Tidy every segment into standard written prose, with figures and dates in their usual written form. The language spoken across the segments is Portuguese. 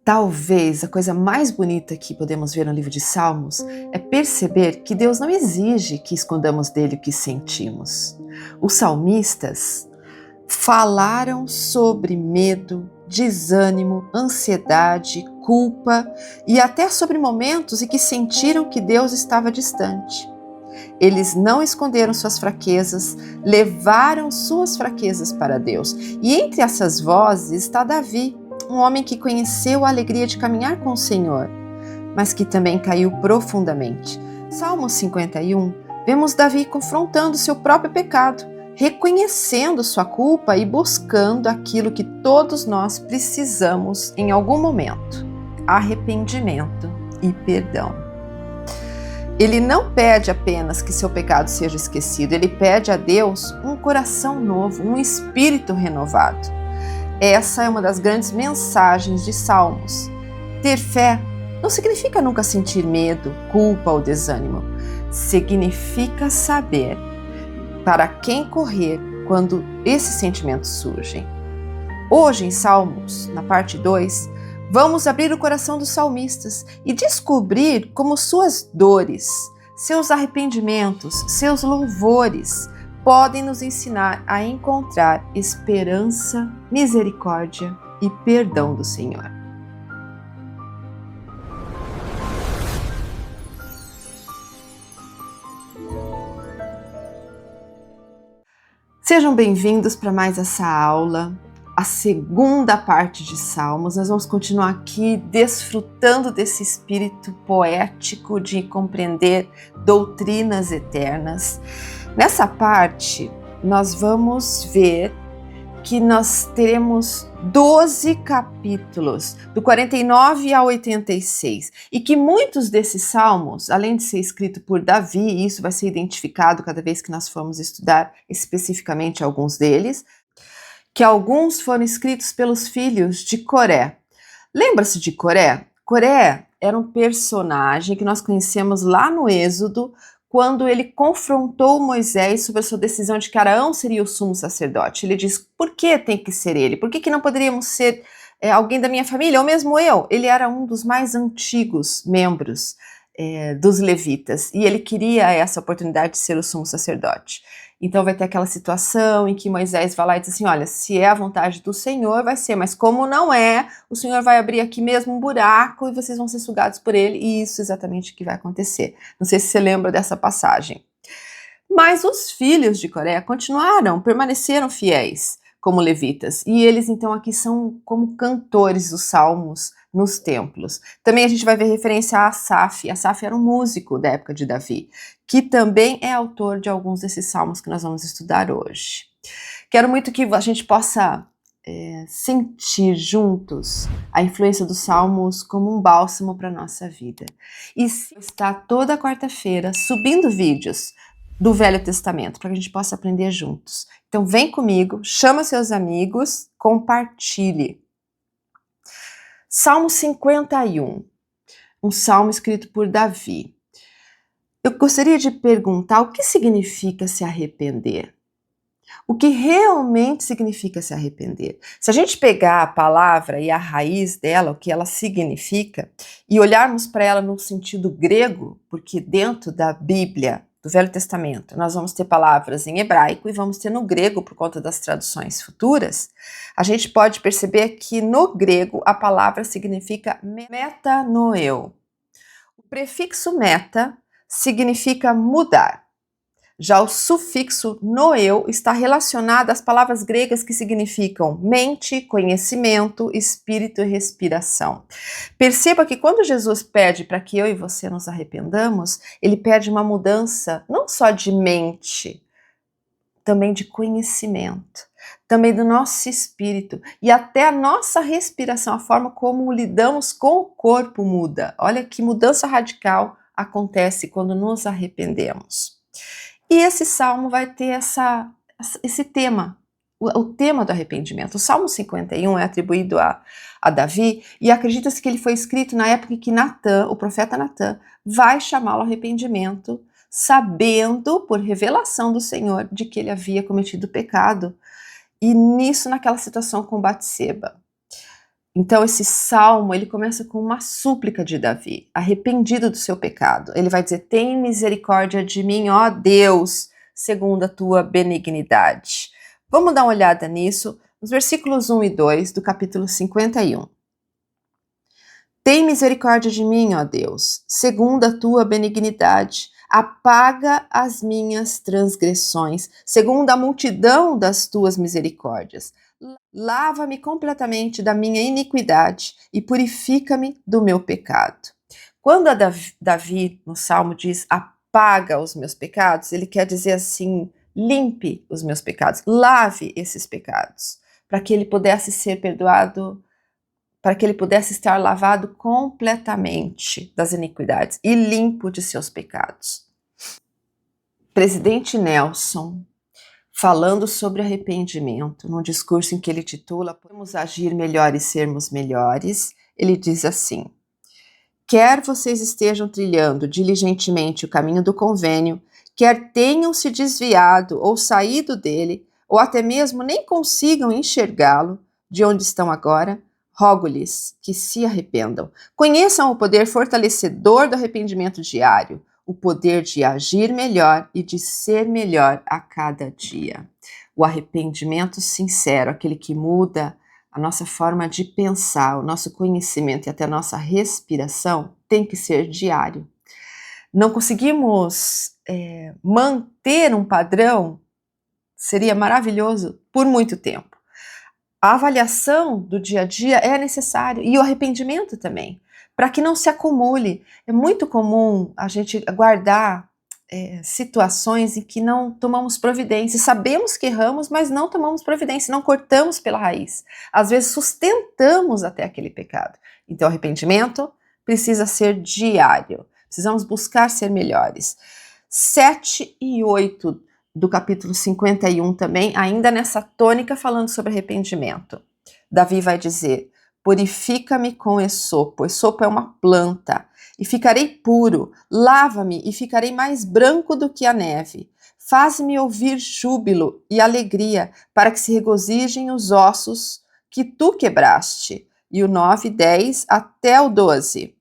Talvez a coisa mais bonita que podemos ver no livro de Salmos é perceber que Deus não exige que escondamos dele o que sentimos. Os salmistas falaram sobre medo, desânimo, ansiedade, culpa e até sobre momentos em que sentiram que Deus estava distante. Eles não esconderam suas fraquezas, levaram suas fraquezas para Deus. E entre essas vozes está Davi, um homem que conheceu a alegria de caminhar com o Senhor, mas que também caiu profundamente. Salmo 51, vemos Davi confrontando seu próprio pecado, reconhecendo sua culpa e buscando aquilo que todos nós precisamos em algum momento: arrependimento e perdão. Ele não pede apenas que seu pecado seja esquecido, ele pede a Deus um coração novo, um espírito renovado. Essa é uma das grandes mensagens de Salmos. Ter fé não significa nunca sentir medo, culpa ou desânimo. Significa saber para quem correr quando esses sentimentos surgem. Hoje, em Salmos, na parte 2, vamos abrir o coração dos salmistas e descobrir como suas dores, seus arrependimentos, seus louvores podem nos ensinar a encontrar esperança, misericórdia e perdão do Senhor. Sejam bem-vindos para mais essa aula, a segunda parte de Salmos. Nós vamos continuar aqui desfrutando desse espírito poético de compreender doutrinas eternas. Nessa parte, nós vamos ver que nós teremos 12 capítulos, do 49 ao 86, e que muitos desses salmos, além de ser escrito por Davi, e isso vai ser identificado cada vez que nós formos estudar especificamente alguns deles, que alguns foram escritos pelos filhos de Coré. Lembra-se de Coré? Coré era um personagem que nós conhecemos lá no Êxodo, quando ele confrontou Moisés sobre a sua decisão de que Arão seria o sumo sacerdote. Ele diz: por que tem que ser ele? Por que não poderíamos ser alguém da minha família, ou mesmo eu? Ele era um dos mais antigos membros dos levitas, e ele queria essa oportunidade de ser o sumo sacerdote. Então vai ter aquela situação em que Moisés vai lá e diz assim: olha, se é a vontade do Senhor, vai ser, mas como não é, o Senhor vai abrir aqui mesmo um buraco e vocês vão ser sugados por ele, e isso é exatamente o que vai acontecer. Não sei se você lembra dessa passagem. Mas os filhos de Coré permaneceram fiéis como levitas, e eles então aqui são como cantores dos salmos nos templos. Também a gente vai ver referência a Asaf. Asaf era um músico da época de Davi, que também é autor de alguns desses salmos que nós vamos estudar hoje. Quero muito que a gente possa sentir juntos a influência dos salmos como um bálsamo para a nossa vida. E está toda quarta-feira subindo vídeos do Velho Testamento, para que a gente possa aprender juntos. Então vem comigo, chama seus amigos, compartilhe. Salmo 51, um salmo escrito por Davi. Eu gostaria de perguntar o que significa se arrepender. O que realmente significa se arrepender? Se a gente pegar a palavra e a raiz dela, o que ela significa, e olharmos para ela no sentido grego, porque dentro da Bíblia, do Velho Testamento, nós vamos ter palavras em hebraico e vamos ter no grego por conta das traduções futuras, a gente pode perceber que no grego a palavra significa metanoeu. O prefixo meta significa mudar. Já o sufixo noeu está relacionado às palavras gregas que significam mente, conhecimento, espírito e respiração. Perceba que quando Jesus pede para que eu e você nos arrependamos, ele pede uma mudança não só de mente, também de conhecimento, também do nosso espírito, e até a nossa respiração, a forma como lidamos com o corpo muda. Olha que mudança radical acontece quando nos arrependemos. E esse salmo vai ter esse tema, o tema do arrependimento. O Salmo 51 é atribuído a Davi, e acredita-se que ele foi escrito na época em que Natã, o profeta Natã, vai chamá-lo ao arrependimento, sabendo, por revelação do Senhor, de que ele havia cometido pecado, e naquela situação com Batseba. Então esse salmo, ele começa com uma súplica de Davi, arrependido do seu pecado. Ele vai dizer: tem misericórdia de mim, ó Deus, segundo a tua benignidade. Vamos dar uma olhada nisso nos versículos 1 e 2 do capítulo 51. Tem misericórdia de mim, ó Deus, segundo a tua benignidade. Apaga as minhas transgressões, segundo a multidão das tuas misericórdias. Lava-me completamente da minha iniquidade e purifica-me do meu pecado. Quando Davi, no Salmo, diz apaga os meus pecados, ele quer dizer assim, limpe os meus pecados, lave esses pecados, para que ele pudesse ser perdoado, para que ele pudesse estar lavado completamente das iniquidades e limpo de seus pecados. Presidente Nelson, falando sobre arrependimento, num discurso em que ele titula Podemos agir melhor e sermos melhores, ele diz assim: quer vocês estejam trilhando diligentemente o caminho do convênio, quer tenham se desviado ou saído dele, ou até mesmo nem consigam enxergá-lo de onde estão agora, rogo-lhes que se arrependam. Conheçam o poder fortalecedor do arrependimento diário, o poder de agir melhor e de ser melhor a cada dia. O arrependimento sincero, aquele que muda a nossa forma de pensar, o nosso conhecimento e até a nossa respiração, tem que ser diário. Não conseguimos manter um padrão, seria maravilhoso, por muito tempo. A avaliação do dia a dia é necessária e o arrependimento também, para que não se acumule. É muito comum a gente guardar situações em que não tomamos providência. Sabemos que erramos, mas não tomamos providência, não cortamos pela raiz. Às vezes sustentamos até aquele pecado. Então, o arrependimento precisa ser diário. Precisamos buscar ser melhores. 7 e 8 do capítulo 51 também, ainda nessa tônica falando sobre arrependimento. Davi vai dizer: purifica-me com esopo. Esopo é uma planta. E ficarei puro. Lava-me e ficarei mais branco do que a neve. Faz-me ouvir júbilo e alegria, para que se regozijem os ossos que tu quebraste. E o 9, 10 até o 12.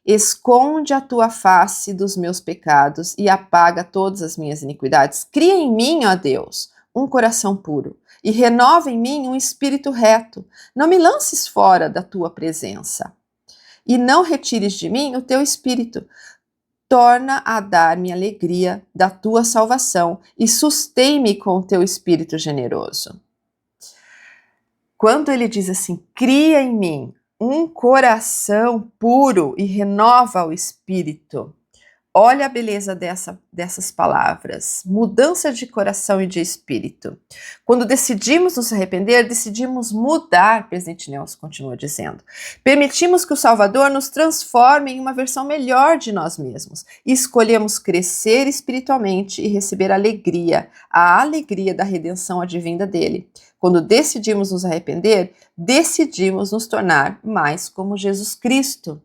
Esconde a tua face dos meus pecados e apaga todas as minhas iniquidades. Cria em mim, ó Deus, um coração puro e renova em mim um espírito reto. Não me lances fora da tua presença e não retires de mim o teu espírito. Torna a dar-me alegria da tua salvação e sustém-me com o teu espírito generoso. Quando ele diz assim, cria em mim um coração puro e renova o espírito. Olha a beleza dessas palavras. Mudança de coração e de espírito. Quando decidimos nos arrepender, decidimos mudar, presidente Nelson continua dizendo. Permitimos que o Salvador nos transforme em uma versão melhor de nós mesmos. E escolhemos crescer espiritualmente e receber a alegria da redenção advinda dele. Quando decidimos nos arrepender, decidimos nos tornar mais como Jesus Cristo.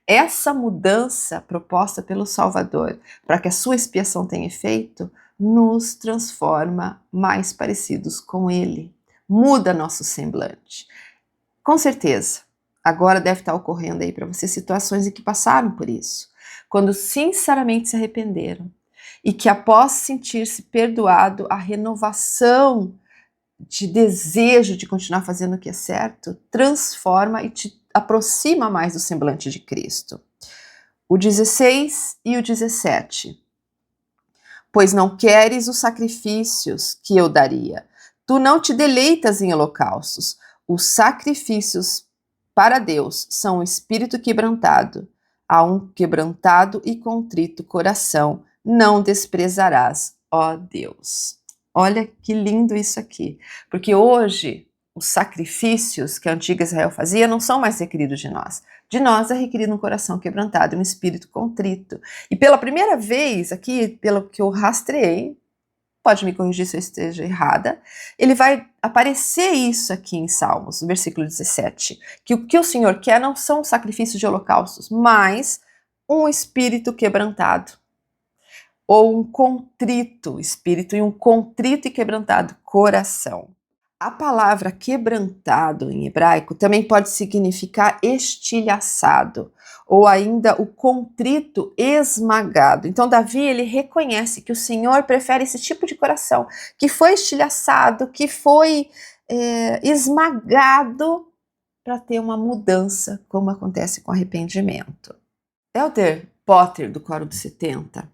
Essa mudança proposta pelo Salvador, para que a sua expiação tenha efeito, nos transforma mais parecidos com Ele. Muda nosso semblante. Com certeza, agora deve estar ocorrendo aí para você situações em que passaram por isso. Quando sinceramente se arrependeram e que após sentir-se perdoado, a renovação de desejo de continuar fazendo o que é certo, transforma e te aproxima mais do semblante de Cristo. O 16 e o 17. Pois não queres os sacrifícios que eu daria. Tu não te deleitas em holocaustos. Os sacrifícios para Deus são o espírito quebrantado. A um quebrantado e contrito coração não desprezarás, ó Deus. Olha que lindo isso aqui, porque hoje os sacrifícios que a antiga Israel fazia não são mais requeridos de nós. De nós é requerido um coração quebrantado e um espírito contrito. E pela primeira vez, aqui, pelo que eu rastreei, pode me corrigir se eu esteja errada, ele vai aparecer isso aqui em Salmos, no versículo 17, que o que o Senhor quer não são sacrifícios de holocaustos, mas um espírito quebrantado. Ou um contrito espírito e um contrito e quebrantado coração. A palavra quebrantado em hebraico também pode significar estilhaçado, ou ainda o contrito esmagado. Então Davi, ele reconhece que o Senhor prefere esse tipo de coração, que foi estilhaçado, que foi esmagado, para ter uma mudança, como acontece com arrependimento. Elder Potter, do Coro dos 70,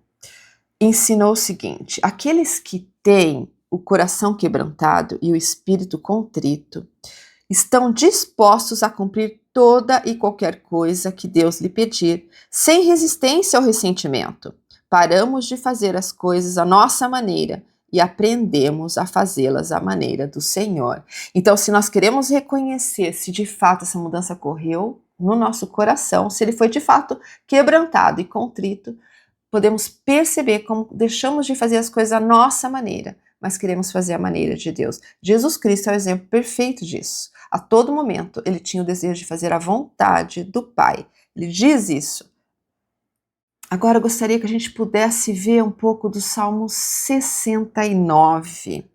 ensinou o seguinte: aqueles que têm o coração quebrantado e o espírito contrito estão dispostos a cumprir toda e qualquer coisa que Deus lhe pedir, sem resistência ao ressentimento. Paramos de fazer as coisas à nossa maneira e aprendemos a fazê-las à maneira do Senhor. Então, se nós queremos reconhecer se de fato essa mudança ocorreu no nosso coração, se ele foi de fato quebrantado e contrito, podemos perceber como deixamos de fazer as coisas à nossa maneira, mas queremos fazer a maneira de Deus. Jesus Cristo é o exemplo perfeito disso. A todo momento, ele tinha o desejo de fazer a vontade do Pai. Ele diz isso. Agora, eu gostaria que a gente pudesse ver um pouco do Salmo 69.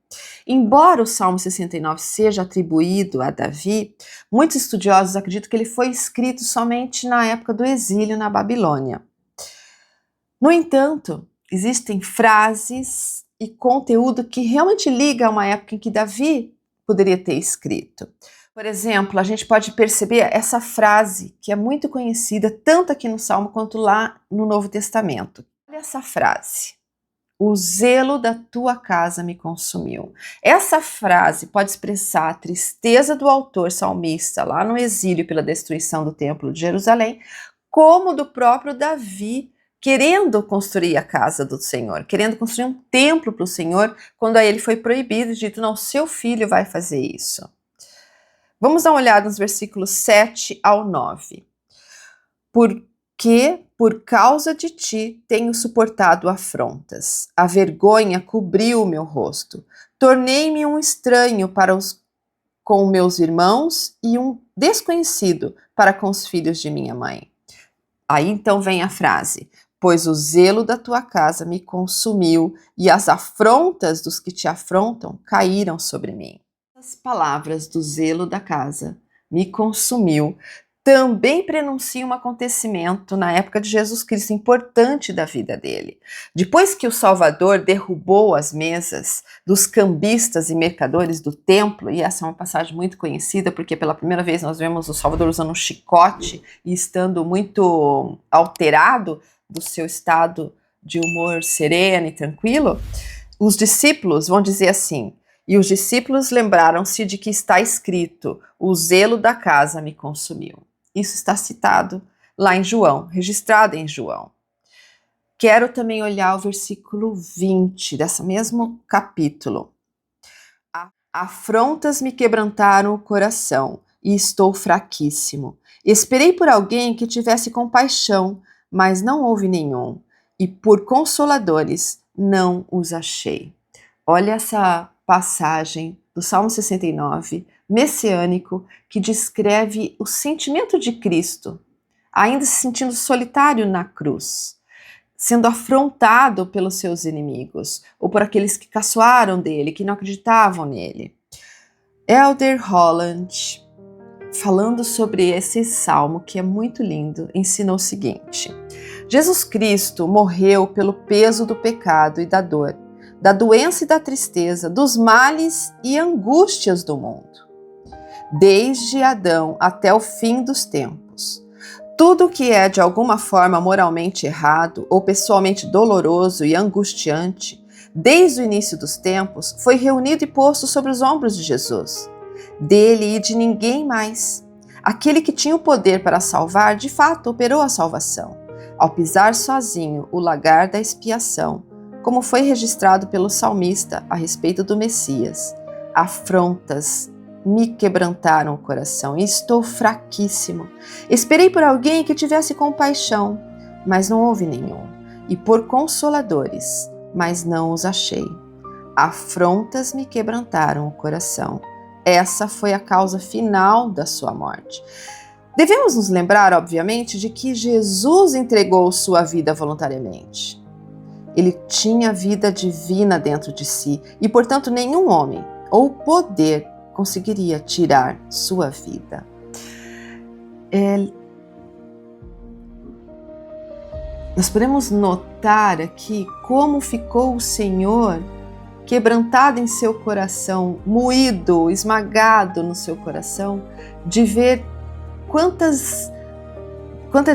Embora o Salmo 69 seja atribuído a Davi, muitos estudiosos acreditam que ele foi escrito somente na época do exílio na Babilônia. No entanto, existem frases e conteúdo que realmente liga a uma época em que Davi poderia ter escrito. Por exemplo, a gente pode perceber essa frase que é muito conhecida tanto aqui no Salmo quanto lá no Novo Testamento. Olha essa frase: o zelo da tua casa me consumiu. Essa frase pode expressar a tristeza do autor salmista lá no exílio pela destruição do Templo de Jerusalém, como do próprio Davi querendo construir a casa do Senhor, querendo construir um templo para o Senhor, quando a ele foi proibido e dito: não, seu filho vai fazer isso. Vamos dar uma olhada nos versículos 7 ao 9. Porque por causa de ti tenho suportado afrontas. A vergonha cobriu o meu rosto. Tornei-me um estranho com meus irmãos e um desconhecido para com os filhos de minha mãe. Aí então vem a frase: pois o zelo da tua casa me consumiu e as afrontas dos que te afrontam caíram sobre mim. As palavras do zelo da casa me consumiu também prenunciam um acontecimento na época de Jesus Cristo importante da vida dele. Depois que o Salvador derrubou as mesas dos cambistas e mercadores do templo, e essa é uma passagem muito conhecida porque pela primeira vez nós vemos o Salvador usando um chicote e estando muito alterado do seu estado de humor sereno e tranquilo, os discípulos vão dizer assim: e os discípulos lembraram-se de que está escrito: o zelo da casa me consumiu. Isso está citado lá em João, registrado em João. Quero também olhar o versículo 20 desse mesmo capítulo. Afrontas me quebrantaram o coração e estou fraquíssimo. Esperei por alguém que tivesse compaixão, mas não houve nenhum, e por consoladores não os achei. Olha essa passagem do Salmo 69, messiânico, que descreve o sentimento de Cristo, ainda se sentindo solitário na cruz, sendo afrontado pelos seus inimigos, ou por aqueles que caçoaram dele, que não acreditavam nele. Elder Holland, falando sobre esse salmo, que é muito lindo, ensina o seguinte: Jesus Cristo morreu pelo peso do pecado e da dor, da doença e da tristeza, dos males e angústias do mundo. Desde Adão até o fim dos tempos, tudo que é de alguma forma moralmente errado ou pessoalmente doloroso e angustiante, desde o início dos tempos, foi reunido e posto sobre os ombros de Jesus. Dele e de ninguém mais. Aquele que tinha o poder para salvar, de fato, operou a salvação, ao pisar sozinho o lagar da expiação, como foi registrado pelo salmista a respeito do Messias. Afrontas me quebrantaram o coração e estou fraquíssimo. Esperei por alguém que tivesse compaixão, mas não houve nenhum, e por consoladores, mas não os achei. Afrontas me quebrantaram o coração. Essa foi a causa final da sua morte. Devemos nos lembrar, obviamente, de que Jesus entregou sua vida voluntariamente. Ele tinha vida divina dentro de si e, portanto, nenhum homem ou poder conseguiria tirar sua vida. Nós podemos notar aqui como ficou o Senhor quebrantado em seu coração, moído, esmagado no seu coração, de ver quanta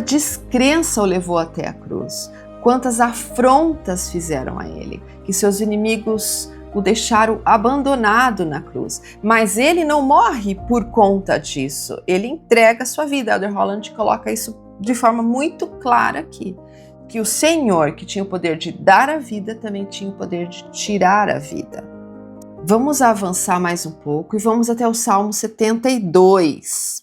descrença o levou até a cruz, quantas afrontas fizeram a ele, que seus inimigos o deixaram abandonado na cruz. Mas ele não morre por conta disso, ele entrega a sua vida. Elder Holland coloca isso de forma muito clara aqui, que o Senhor, que tinha o poder de dar a vida, também tinha o poder de tirar a vida. Vamos avançar mais um pouco e vamos até o Salmo 72.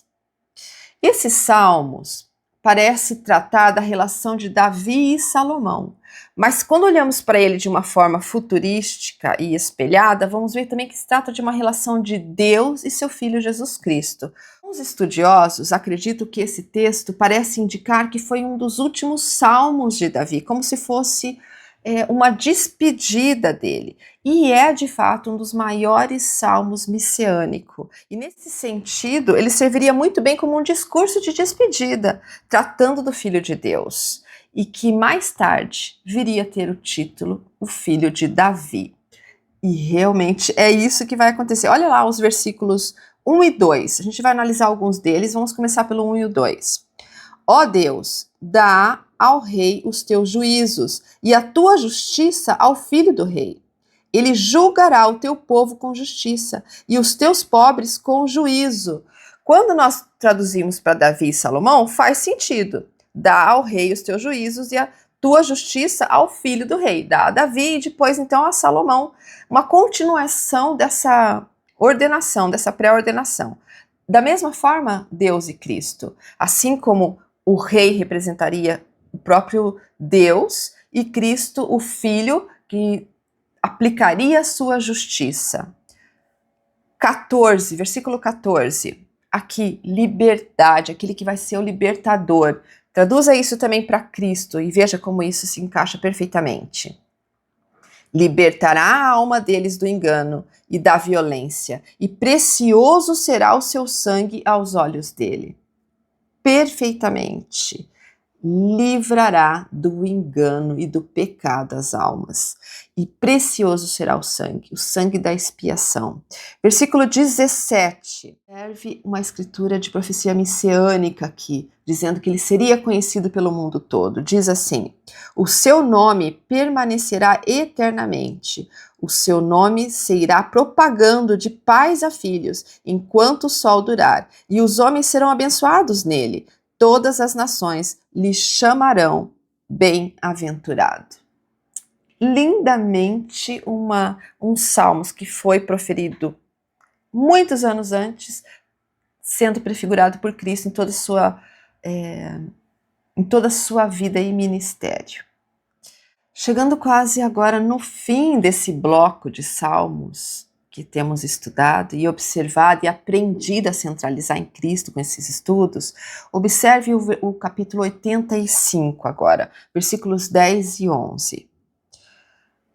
Esses salmos parece tratar da relação de Davi e Salomão, mas quando olhamos para ele de uma forma futurística e espelhada, vamos ver também que se trata de uma relação de Deus e seu Filho Jesus Cristo. Os estudiosos acreditam que esse texto parece indicar que foi um dos últimos salmos de Davi, como se fosse uma despedida dele. E é, de fato, um dos maiores salmos messiânicos. E nesse sentido, ele serviria muito bem como um discurso de despedida, tratando do Filho de Deus, e que mais tarde viria a ter o título O Filho de Davi. E realmente é isso que vai acontecer. Olha lá os versículos 1 e 2. A gente vai analisar alguns deles, vamos começar pelo 1 e o 2. Ó Deus, dá ao rei os teus juízos e a tua justiça ao filho do rei. Ele julgará o teu povo com justiça e os teus pobres com juízo. Quando nós traduzimos para Davi e Salomão, faz sentido. Dá ao rei os teus juízos e a tua justiça ao filho do rei. Dá a Davi e depois então a Salomão. Uma continuação dessa ordenação, dessa pré-ordenação. Da mesma forma, Deus e Cristo. Assim como o rei representaria o próprio Deus e Cristo, o Filho, que aplicaria a sua justiça. 14, versículo 14. Aqui, liberdade, aquele que vai ser o libertador. Traduza isso também para Cristo e veja como isso se encaixa perfeitamente. Libertará a alma deles do engano e da violência, e precioso será o seu sangue aos olhos dele. Perfeitamente. Livrará do engano e do pecado as almas, e precioso será o sangue da expiação. Versículo 17, serve uma escritura de profecia messiânica aqui, dizendo que ele seria conhecido pelo mundo todo. Diz assim: o seu nome permanecerá eternamente, o seu nome se irá propagando de pais a filhos, enquanto o sol durar, e os homens serão abençoados nele. Todas as nações lhe chamarão bem-aventurado. Lindamente um salmos que foi proferido muitos anos antes, sendo prefigurado por Cristo em toda a sua vida e ministério. Chegando quase agora no fim desse bloco de salmos que temos estudado e observado e aprendido a centralizar em Cristo com esses estudos, observe o capítulo 85 agora, versículos 10 e 11.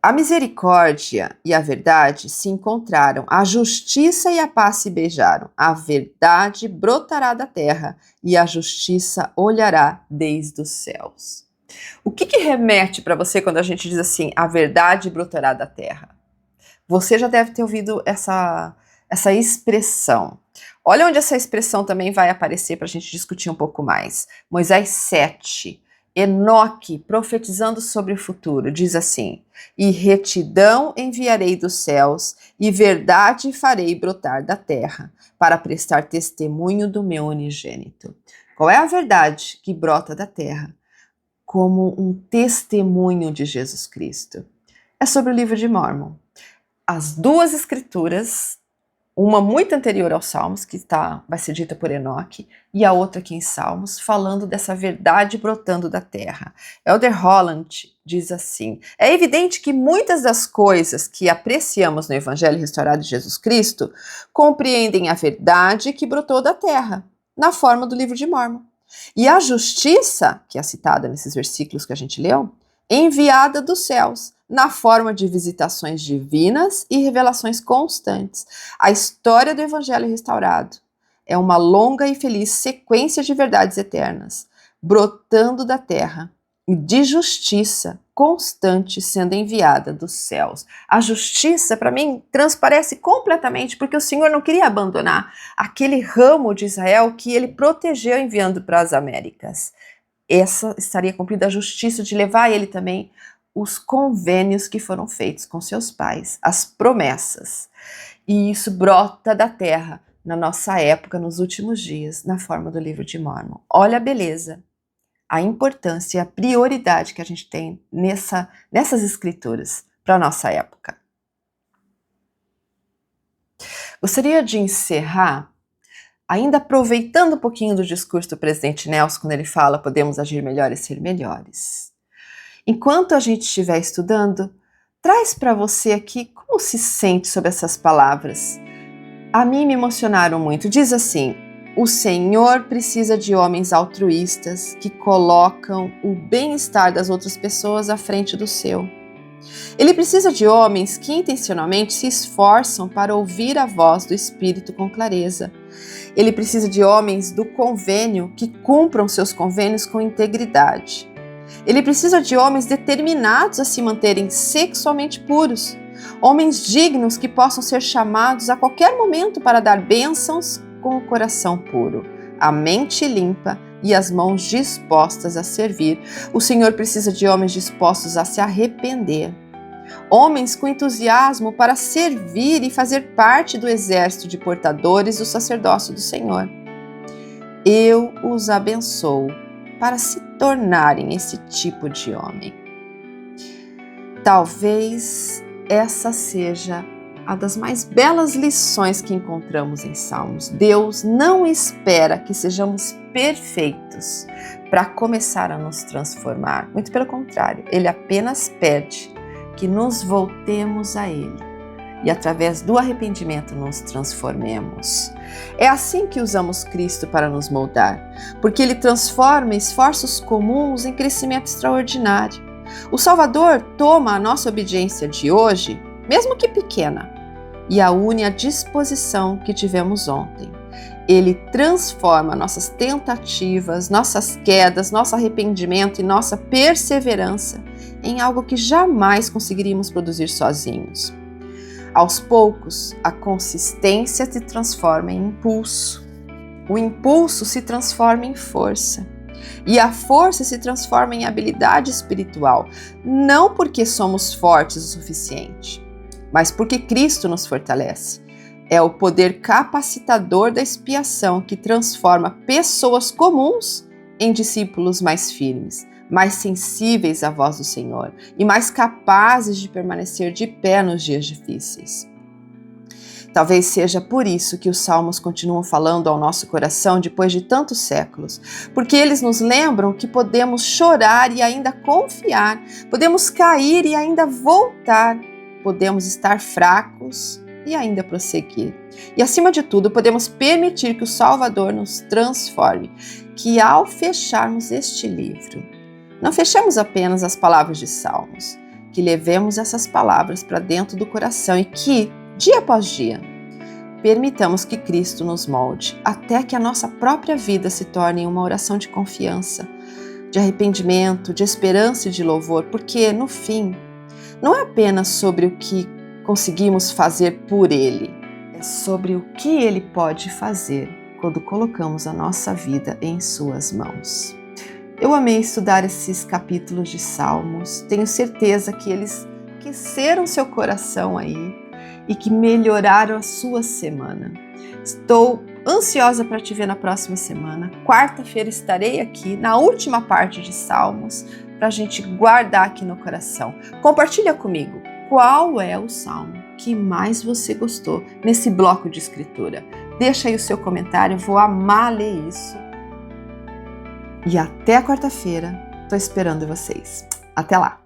A misericórdia e a verdade se encontraram, a justiça e a paz se beijaram, a verdade brotará da terra e a justiça olhará desde os céus. O que remete para você quando a gente diz assim, a verdade brotará da terra? Você já deve ter ouvido essa expressão. Olha onde essa expressão também vai aparecer para a gente discutir um pouco mais. Moisés 7, Enoque, profetizando sobre o futuro, diz assim: e retidão enviarei dos céus, e verdade farei brotar da terra, para prestar testemunho do meu unigênito. Qual é a verdade que brota da terra? Como um testemunho de Jesus Cristo. É sobre o livro de Mórmon. As duas escrituras, uma muito anterior aos Salmos, que vai ser dita por Enoque, e a outra aqui em Salmos, falando dessa verdade brotando da terra. Elder Holland diz assim: é evidente que muitas das coisas que apreciamos no Evangelho restaurado de Jesus Cristo compreendem a verdade que brotou da terra, na forma do livro de Mórmon. E a justiça, que é citada nesses versículos que a gente leu, enviada dos céus, na forma de visitações divinas e revelações constantes. A história do Evangelho restaurado é uma longa e feliz sequência de verdades eternas, brotando da terra, e de justiça constante sendo enviada dos céus. A justiça, para mim, transparece completamente, porque o Senhor não queria abandonar aquele ramo de Israel que ele protegeu enviando para as Américas. Essa estaria cumprida a justiça de levar a ele também os convênios que foram feitos com seus pais, as promessas. E isso brota da terra na nossa época, nos últimos dias, na forma do livro de Mórmon. Olha a beleza, a importância e a prioridade que a gente tem nessas escrituras para a nossa época. Gostaria de encerrar ainda aproveitando um pouquinho do discurso do presidente Nelson, quando ele fala podemos agir melhor e ser melhores. Enquanto a gente estiver estudando, traz para você aqui como se sente sobre essas palavras. A mim me emocionaram muito. Diz assim: o Senhor precisa de homens altruístas que colocam o bem-estar das outras pessoas à frente do seu. Ele precisa de homens que intencionalmente se esforçam para ouvir a voz do Espírito com clareza. Ele precisa de homens do convênio que cumpram seus convênios com integridade. Ele precisa de homens determinados a se manterem sexualmente puros, homens dignos que possam ser chamados a qualquer momento para dar bênçãos com o coração puro, a mente limpa e as mãos dispostas a servir. O Senhor precisa de homens dispostos a se arrepender, homens com entusiasmo para servir e fazer parte do exército de portadores do sacerdócio do Senhor. Eu os abençoo para se tornarem esse tipo de homem. Talvez essa seja a das mais belas lições que encontramos em Salmos. Deus não espera que sejamos perfeitos para começar a nos transformar. Muito pelo contrário, Ele apenas pede que nos voltemos a Ele e através do arrependimento nos transformemos. É assim que usamos Cristo para nos moldar, porque Ele transforma esforços comuns em crescimento extraordinário. O Salvador toma a nossa obediência de hoje, mesmo que pequena, e a une à disposição que tivemos ontem. Ele transforma nossas tentativas, nossas quedas, nosso arrependimento e nossa perseverança em algo que jamais conseguiríamos produzir sozinhos. Aos poucos, a consistência se transforma em impulso. O impulso se transforma em força. E a força se transforma em habilidade espiritual, não porque somos fortes o suficiente, mas porque Cristo nos fortalece. É o poder capacitador da expiação que transforma pessoas comuns em discípulos mais firmes, mais sensíveis à voz do Senhor e mais capazes de permanecer de pé nos dias difíceis. Talvez seja por isso que os salmos continuam falando ao nosso coração depois de tantos séculos, porque eles nos lembram que podemos chorar e ainda confiar, podemos cair e ainda voltar, podemos estar fracos e ainda prosseguir. E acima de tudo, podemos permitir que o Salvador nos transforme, que ao fecharmos este livro, não fechemos apenas as palavras de Salmos, que levemos essas palavras para dentro do coração e que, dia após dia, permitamos que Cristo nos molde até que a nossa própria vida se torne uma oração de confiança, de arrependimento, de esperança e de louvor, porque, no fim, não é apenas sobre o que conseguimos fazer por Ele, é sobre o que Ele pode fazer quando colocamos a nossa vida em Suas mãos. Eu amei estudar esses capítulos de Salmos, tenho certeza que eles aqueceram seu coração aí e que melhoraram a sua semana. Estou ansiosa para te ver na próxima semana. Quarta-feira estarei aqui na última parte de Salmos para a gente guardar aqui no coração. Compartilha comigo qual é o salmo que mais você gostou nesse bloco de escritura. Deixa aí o seu comentário, vou amar ler isso. E até quarta-feira, estou esperando vocês. Até lá!